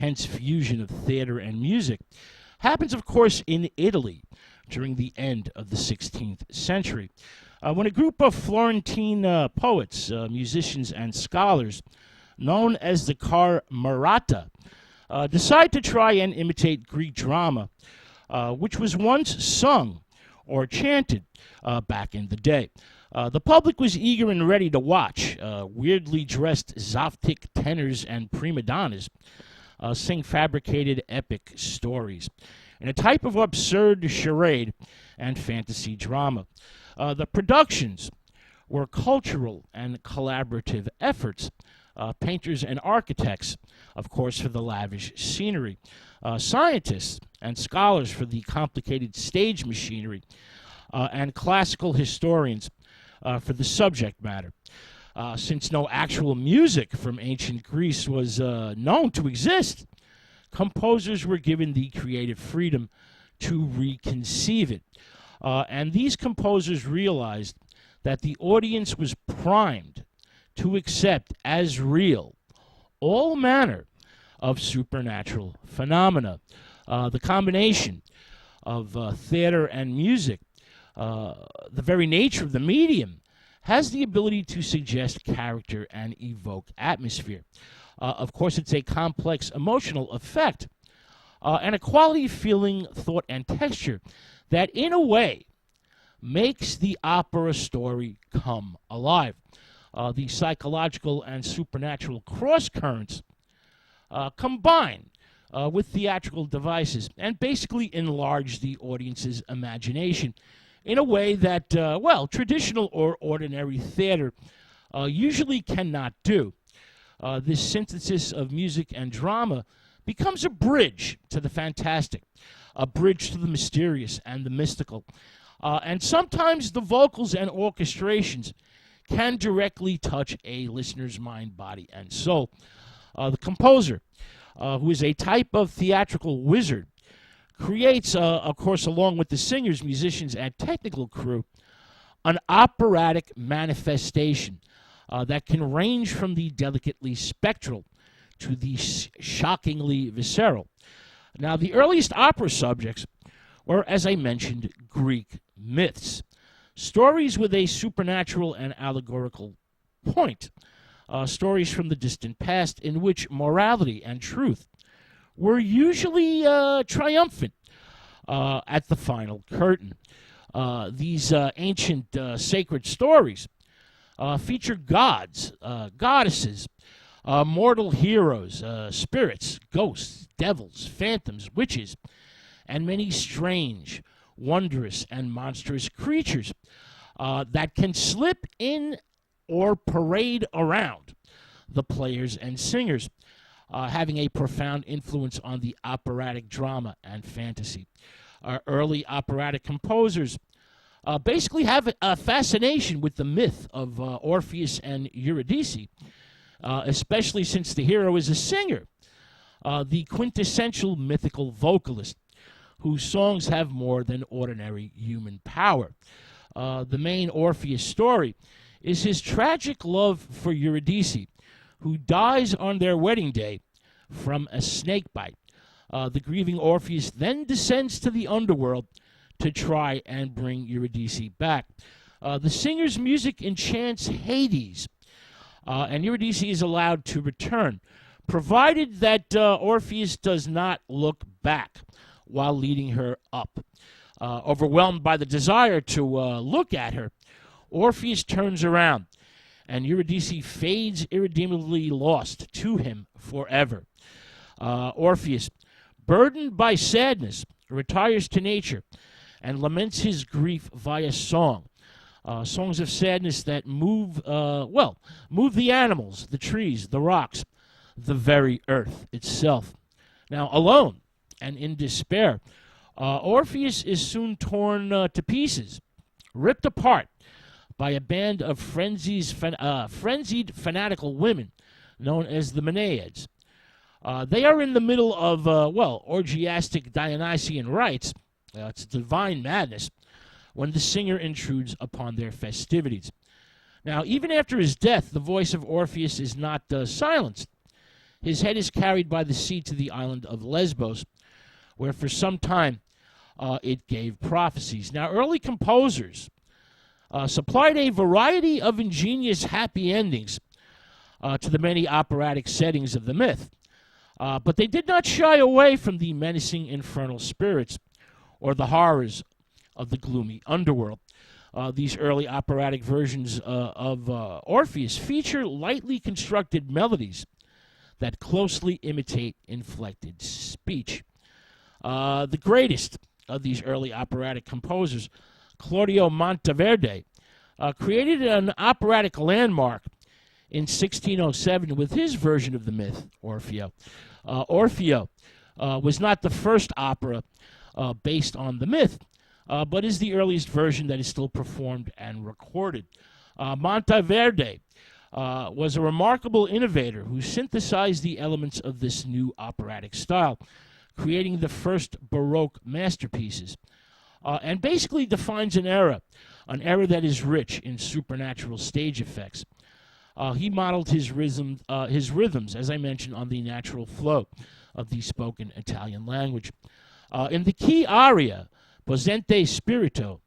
hence fusion of theater and music, happens, of course, in Italy during the end of the 16th century, when a group of Florentine poets, musicians, and scholars, known as the Camerata, decide to try and imitate Greek drama, which was once sung or chanted back in the day. The public was eager and ready to watch weirdly dressed Zoptic tenors and prima donnas sing fabricated epic stories in a type of absurd charade and fantasy drama. The productions were cultural and collaborative efforts. Painters and architects, of course, for the lavish scenery, scientists and scholars for the complicated stage machinery, and classical historians for the subject matter. Since no actual music from ancient Greece was known to exist, composers were given the creative freedom to reconceive it. And these composers realized that the audience was primed to accept as real all manner of supernatural phenomena. The combination of theater and music, the very nature of the medium, has the ability to suggest character and evoke atmosphere. Of course, it's a complex emotional effect and a quality of feeling, thought, and texture that, in a way, makes the opera story come alive. The psychological and supernatural cross-currents combine with theatrical devices and basically enlarge the audience's imagination in a way that, traditional or ordinary theater usually cannot do. This synthesis of music and drama becomes a bridge to the fantastic, a bridge to the mysterious and the mystical. And sometimes the vocals and orchestrations can directly touch a listener's mind, body, and soul. The composer, who is a type of theatrical wizard, creates, of course, along with the singers, musicians, and technical crew, an operatic manifestation that can range from the delicately spectral to the shockingly visceral. Now, the earliest opera subjects were, as I mentioned, Greek myths, stories with a supernatural and allegorical point, stories from the distant past in which morality and truth were usually triumphant at the final curtain. These ancient sacred stories feature gods, goddesses, mortal heroes, spirits, ghosts, devils, phantoms, witches, and many strange, wondrous, and monstrous creatures that can slip in or parade around the players and singers, having a profound influence on the operatic drama and fantasy. Early operatic composers basically have a fascination with the myth of Orpheus and Eurydice, especially since the hero is a singer, the quintessential mythical vocalist, whose songs have more than ordinary human power. The main Orpheus story is his tragic love for Eurydice, who dies on their wedding day from a snake bite. The grieving Orpheus then descends to the underworld to try and bring Eurydice back. The singer's music enchants Hades, and Eurydice is allowed to return, provided that Orpheus does not look back while leading her up. Overwhelmed by the desire to look at her, Orpheus turns around, and Eurydice fades irredeemably lost to him forever. Orpheus, burdened by sadness, retires to nature and laments his grief via song. Songs of sadness that move the animals, the trees, the rocks, the very earth itself. Now, alone and in despair, Orpheus is soon torn to pieces, ripped apart by a band of frenzied fanatical women known as the Menaids. They are in the middle of, orgiastic Dionysian rites. It's divine madness when the singer intrudes upon their festivities. Now, even after his death, the voice of Orpheus is not silenced. his head is carried by the sea to the island of Lesbos, where for some time it gave prophecies. Now, early composers supplied a variety of ingenious happy endings to the many operatic settings of the myth, but they did not shy away from the menacing infernal spirits or the horrors of the gloomy underworld. These early operatic versions of Orpheus feature lightly constructed melodies that closely imitate inflected speech. The greatest of these early operatic composers, Claudio Monteverde, created an operatic landmark in 1607 with his version of the myth, Orfeo. Orfeo was not the first opera based on the myth, but is the earliest version that is still performed and recorded. Monteverde was a remarkable innovator who synthesized the elements of this new operatic style, creating the first Baroque masterpieces, and basically defines an era that is rich in supernatural stage effects. He modeled his rhythms, as I mentioned, on the natural flow of the spoken Italian language. In the key aria, Posente Spirito,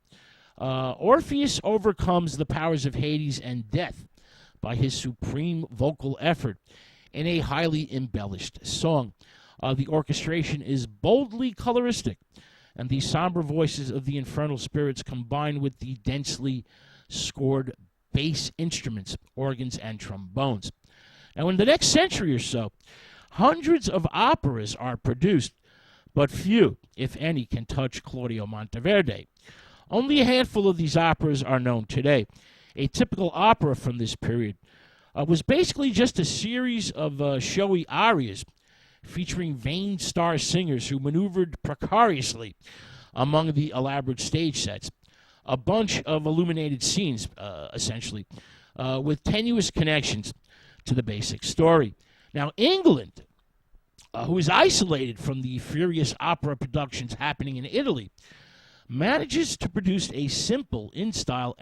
Orpheus overcomes the powers of Hades and death by his supreme vocal effort in a highly embellished song. The orchestration is boldly coloristic, and the somber voices of the infernal spirits combine with the densely scored bass instruments, organs, and trombones. Now, in the next century or so, hundreds of operas are produced, but few, if any, can touch Claudio Monteverde. Only a handful of these operas are known today. A typical opera from this period was basically just a series of showy arias featuring vain star singers who maneuvered precariously among the elaborate stage sets. A bunch of illuminated scenes, essentially, with tenuous connections to the basic story. Now, England, who is isolated from the furious opera productions happening in Italy, manages to produce a simple, in style,